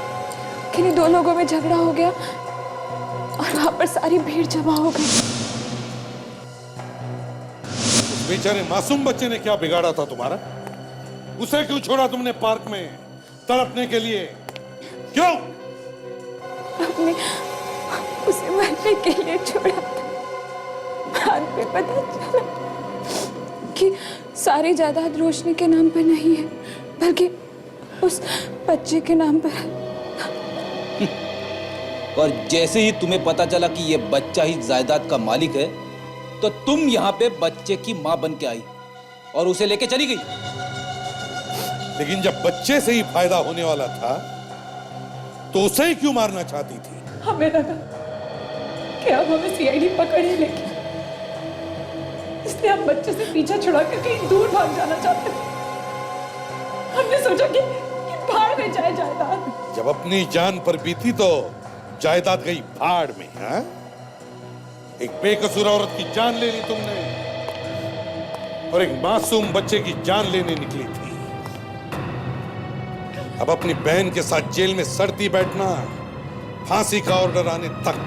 किन्हीं दो लोगों में झगड़ा हो गया और वहां पर सारी भीड़ जमा हो गई। उस बेचारे मासूम बच्चे ने क्या बिगाड़ा था तुम्हारा? उसे क्यों छोड़ा तुमने पार्क में तड़पने के लिए? क्यों? आपने उसे मरने के लिए छोड़ा था। बाद में पता चला कि सारी जायदाद रोशनी के नाम पर नहीं है, बल्कि उस बच्चे के नाम पर है। और जैसे ही तुम्हें पता चला कि ये बच्चा ही जायदाद का मालिक है, तो तुम यहाँ पे बच्चे की माँ बन के आई और उसे लेके चली गई। लेकिन जब बच्चे से ही फायदा होने वाला था तो उसे ही क्यों मारना चाहती थी? हमें लगा कि अब हमें सीआईडी पकड़े, लेकिन इसलिए हम बच्चे से पीछा छुड़ा कर कहीं दूर भाग जाना चाहते थे। हमने सोचा कि भाड़ में जाए जायदाद। जब अपनी जान पर बीती तो जायदाद गई भाड़ में। हाँ? एक बेकसूर औरत की जान ले ली तुमने और एक मासूम बच्चे की जान लेने निकली थी। अब अपनी बहन के साथ जेल में सड़ती बैठना, फांसी का ऑर्डर आने तक।